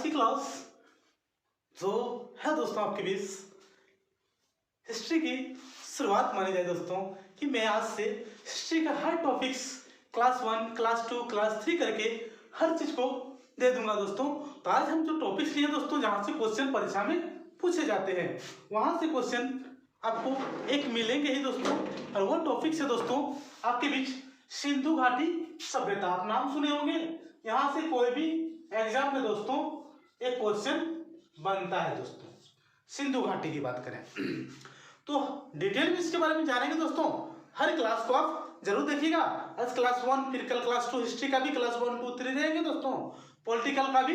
की क्लास जो है दोस्तों आपके बीच हिस्ट्री की शुरुआत मानी जाए दोस्तों कि मैं आज से हिस्ट्री का हर टॉपिक्स क्लास 1, क्लास 2, क्लास 3 करके हर चीज को दे दूंगा दोस्तों। तो आज हम जो टॉपिक्स लिए दोस्तों जहां से क्वेश्चन परीक्षा में पूछे जाते हैं वहां से क्वेश्चन आपको एक मिलेंगे ही दोस्तों। और वो टॉपिक्स है दोस्तों आपके बीच सिंधु घाटी सभ्यता। आप नाम सुने होंगे, यहाँ से कोई भी एग्जाम में दोस्तों एक क्वेश्चन बनता है दोस्तों। सिंधु घाटी की बात करें तो डिटेल में इसके बारे में जानेंगे दोस्तों। हर क्लास को आप जरूर देखिएगा। आज क्लास 1, फिर कल क्लास 2 हिस्ट्री का भी क्लास 1, 2, 3 रहेंगे दोस्तों। पॉलिटिकल का भी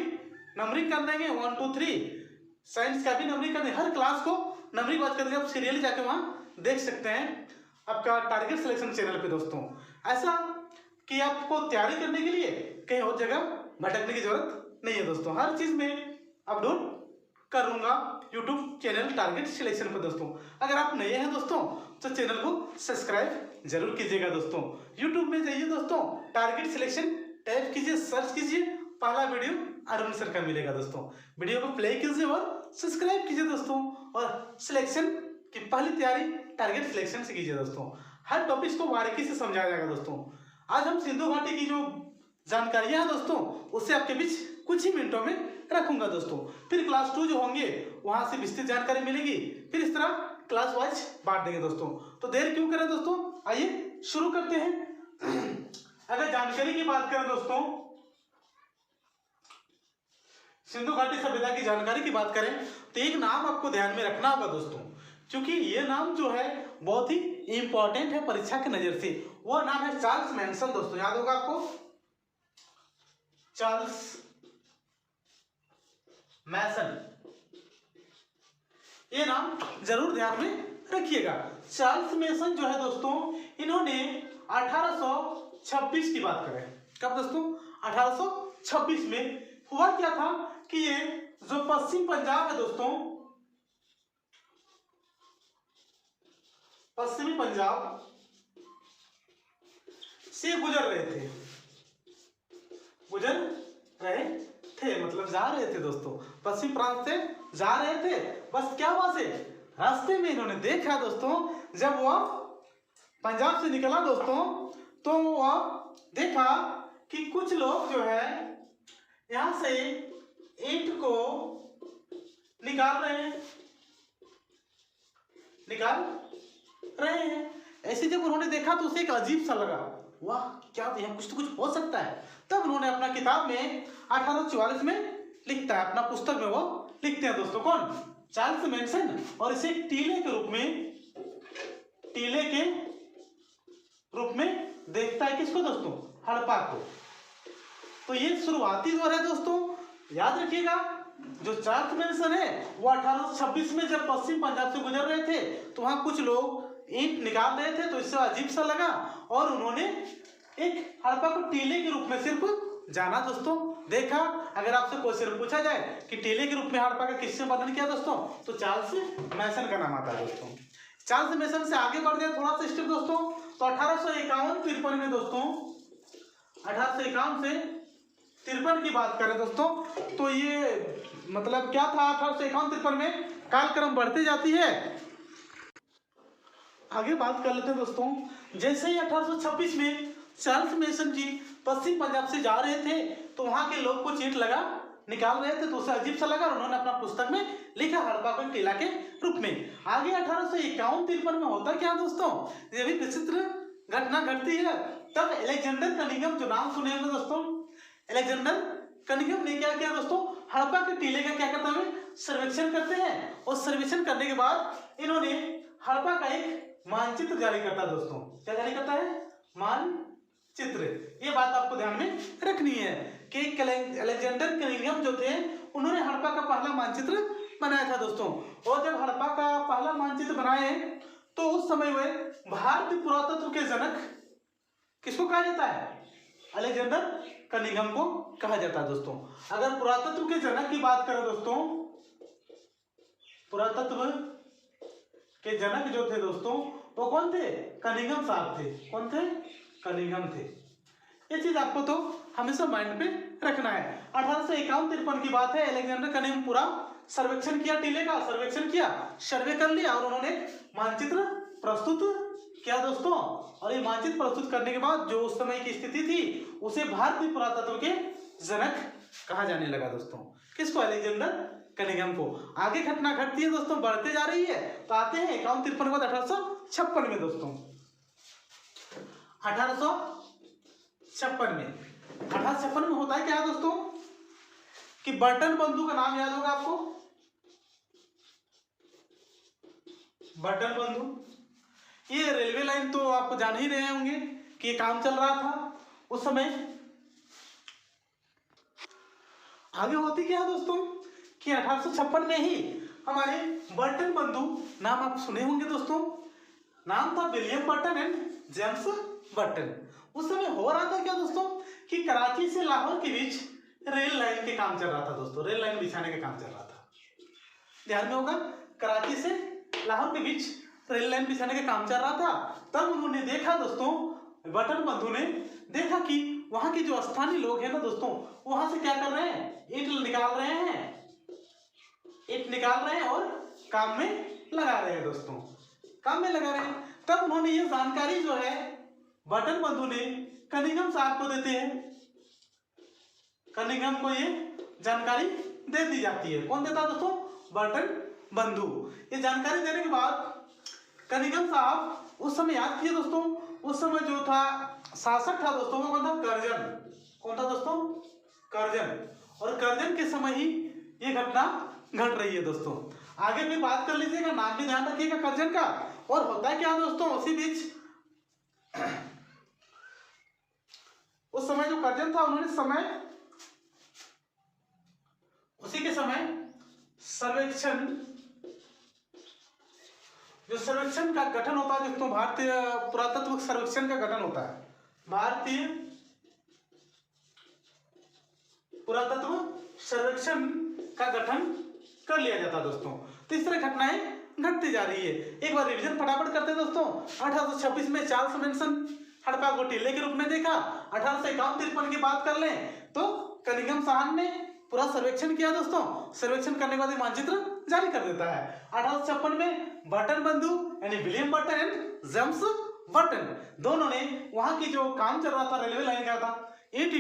नंबरिंग कर देंगे 1, 2, 3। साइंस का भी नंबरिंग कर देंगे। हर क्लास को नंबरिंग बात कर देंगे। आप सीरियली जाके वहाँ देख सकते हैं आपका टारगेट सिलेक्शन चैनल पे दोस्तों। ऐसा कि आपको तैयारी करने के लिए कहीं और जगह भटकने की जरूरत नहीं है दोस्तों। हर चीज में अपलोड करूंगा यूट्यूब चैनल टारगेट सिलेक्शन पर दोस्तों। अगर आप नए हैं दोस्तों तो चैनल को सब्सक्राइब जरूर कीजिएगा दोस्तों। यूट्यूब में जाइए दोस्तों, टारगेट सिलेक्शन टाइप कीजिए, सर्च कीजिए, पहला वीडियो अरुण सर का मिलेगा दोस्तों। वीडियो को प्ले कीजिए और सब्सक्राइब कीजिए दोस्तों। और सिलेक्शन की पहली तैयारी टारगेट सिलेक्शन से कीजिए दोस्तों। हर टॉपिक को बारीकी से समझाया जाएगा दोस्तों। आज हम सिंधु घाटी की जो जानकारियां हैं दोस्तों उससे आपके बीच कुछ ही मिनटों में रखूंगा दोस्तों। फिर क्लास 2 जो होंगे वहां से विस्तृत जानकारी मिलेगी। फिर इस तरह क्लास वाइज बांट देंगे दोस्तों। तो देर क्यों करें दोस्तों, आइए शुरू करते हैं। अगर जानकारी की बात करें दोस्तों, सिंधु घाटी सभ्यता की जानकारी की बात करें तो एक नाम आपको ध्यान में रखना होगा दोस्तों, क्योंकि ये नाम जो है बहुत ही इंपॉर्टेंट है परीक्षा की नजर से। वो नाम है चार्ल्स मैनसन दोस्तों। याद होगा आपको, चार्ल्स मैसन। ये नाम जरूर ध्यान में रखिएगा। चार्ल्स मैसन जो है दोस्तों, इन्होंने 1826 की बात करें। कब दोस्तों? 1826 में हुआ क्या था कि ये जो पश्चिम पंजाब है दोस्तों, पश्चिमी पंजाब से गुजर रहे थे, मतलब जा रहे थे दोस्तों। पश्चिम प्रांत से जा रहे थे। बस क्या हुआ से रास्ते में इन्होंने देखा दोस्तों, जब वह पंजाब से निकला दोस्तों तो वह देखा कि कुछ लोग जो है यहां से ईंट को निकाल रहे हैं। ऐसे जब उन्होंने देखा तो उसे एक अजीब सा लगा, वाह क्या यहाँ कुछ तो कुछ हो सकता है। तब उन्होंने अपना किताब में 1844 में लिखता है, अपना पुस्तक में वो लिखते हैं दोस्तों। कौन? Charles Manson. और इसे टीले के रूप में देखता है। किसको दोस्तों? हड़प्पा को। तो ये शुरुआती दौर है दोस्तों, याद रखिएगा। जो चार्ल्स मैनसन है वो 1826 में जब पश्चिम पंजाब से गुजर रहे थे तो वहां कुछ लोग ईंट निकाल रहे थे, तो इससे अजीब सा लगा और उन्होंने एक हड़प्पा को टीले के रूप में सिर्फ जाना दोस्तों, देखा। अगर आपसे क्वेश्चन पूछा जाए कि टीले के रूप में हड़प्पा का किससे वर्णन किया दोस्तों, तो चार्ल्स मैसन का नाम आता है दोस्तों। चार्ल्स मैसन से आगे बढ़ गए थोड़ा सा स्टेप दोस्तों, तो 1851-53 में दोस्तों, 1851 से 53 की बात करें दोस्तों, तो ये मतलब क्या था 1851-53 में, कालक्रम बढ़ती जाती है। आगे बात कर लेते हैं दोस्तों। जैसे ही 1826 में चार्ल्स मैसन जी पश्चिम पंजाब से जा रहे थे तो वहां के लोग कुछ ईंट निकाल रहे थे, तो उसे अजीब सा लगा और उन्होंने अपना पुस्तक में लिखा हड़प्पा को टीला के रूप में। आगे 1851-53 में होता क्या दोस्तों, ये भी विचित्र घटना घटती है। तब अलेक्जेंडर कनिंघम, जो नाम सुने होंगे दोस्तों, अलेक्जेंडर कनिंघम ने क्या किया दोस्तों, हड़प्पा के टीले का क्या करता है, सर्वेक्षण करते हैं। और सर्वेक्षण करने के बाद इन्होंने हड़प्पा का एक मानचित्र जारी करता है दोस्तों। क्या जारी करता है? मानचित्र। ये बात आपको ध्यान में रखनी है कि अलेक्जेंडर कनिंघम जो थे उन्होंने हड़प्पा का पहला मानचित्र बनाया था दोस्तों। और जब हड़प्पा का पहला मानचित्र बनाए तो उस समय वे भारतीय पुरातत्व के जनक किसको कहा जाता है? अलेक्जेंडर कनिंघम को कहा जाता है दोस्तों। अगर पुरातत्व के जनक की बात करें दोस्तों, पुरातत्व के जनक जो थे दोस्तों वो कौन थे? कनिंघम साहब थे। कौन थे? कनिंघम थे। ये चीज आपको तो हमेशा माइंड पे रखना है। 1851-53 की बात है, अलेक्जेंडर कनिंघम पूरा सर्वेक्षण किया, टीले का सर्वेक्षण किया, सर्वे कर लिया और उन्होंने मानचित्र प्रस्तुत किया दोस्तों। और ये मानचित्र प्रस्तुत करने के बाद जो उस समय की स्थिति थी उसे भारतीय पुरातत्व के जनक कहा जाने लगा दोस्तों। किसको? अलेक्जेंडर कनिंघम को। आगे घटना घटती है दोस्तों, बढ़ते जा रही है, तो आते हैं 51-53 के बाद 1856 में दोस्तों। 1856 में होता है क्या दोस्तों कि बर्टन बंधु का नाम याद होगा आपको, बर्टन बंधु। ये रेलवे लाइन तो आप जान ही रहे होंगे कि ये काम चल रहा था उस समय। आगे होती क्या है दोस्तों कि 1856 में ही हमारे बर्टन बंधु, नाम आप सुने होंगे दोस्तों, नाम था William Burton and James Burton. उस समय हो रहा था क्या दोस्तों कि कराची से लाहौर के बीच रेल लाइन के काम चल रहा था दोस्तों, रेल लाइन बिछाने का काम चल रहा था। ध्यान में होगा, कराची से लाहौर के बीच रेल लाइन बिछाने का काम चल रहा था। तब उन्होंने देखा दोस्तों, बर्टन बंधु ने देखा कि वहां के जो स्थानीय लोग हैं ना दोस्तों, वहां से क्या कर रहे हैं, ईंट निकाल रहे हैं और काम में लगा रहे हैं दोस्तों, काम में लगा रहे हैं। तब उन्होंने ये जानकारी जो है बर्टन बंधु ने कनिंघम साहब को देते हैं, कनिंघम को ये जानकारी दे दी जाती है। कौन देता दोस्तों? बर्टन बंधु। ये जानकारी देने के बाद कनिंघम साहब उस समय याद किए दोस्तों, उस समय जो था शासक था दोस्तों, वो कौन था? कर्जन। कौन था दोस्तों? कर्जन। और कर्जन के समय ही ये घटना घट रही है दोस्तों। आगे भी बात कर लीजिएगा, नाम भी ध्यान रखिएगा कर्जन का। और होता है क्या दोस्तों, उसी बीच उस समय जो कर्जन था उन्होंने उसी के समय सर्वेक्षण, जो सर्वेक्षण का गठन होता है दोस्तों, भारतीय पुरातत्व सर्वेक्षण का गठन होता है, भारतीय पुरातत्व सर्वेक्षण का गठन कर लिया जाता है दोस्तों। तो इस तरह घटनाएं घटती जा रही है। एक बार रिवीजन फटाफट करते हैं दोस्तों। 1826 में चार्ल्स मेंशन हड़प्पा को टीले के रूप में देखा। 1851-53 की बात कर लें तो कनिंघम साहब ने पूरा सर्वेक्षण किया दोस्तों। सर्वेक्षण करने के बाद मानचित्र जारी कर देता है। 1856 में बर्टन बंधु यानी William Burton and James Burton दोनों ने वहां की जो काम चल रहा था, रेलवे लाइन का था, ईंट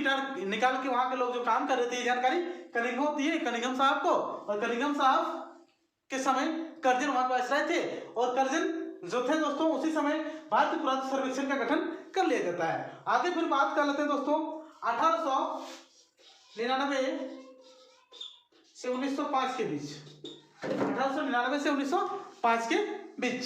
निकाल के वहां के लोग जो काम कर रहे थे, ये जानकारी कनिंघम दी है कनिंघम साहब को। और कनिंघम साहब के समय कर्जन वहां पर आश्रय थे, और कर्जन जो थे दोस्तों उसी समय भारतीय पुरातत्व सर्वेक्षण का गठन कर लिया जाता है। आगे फिर बात कर लेते हैं दोस्तों 1899 से 1905 के बीच, 1899 से 1905 के बीच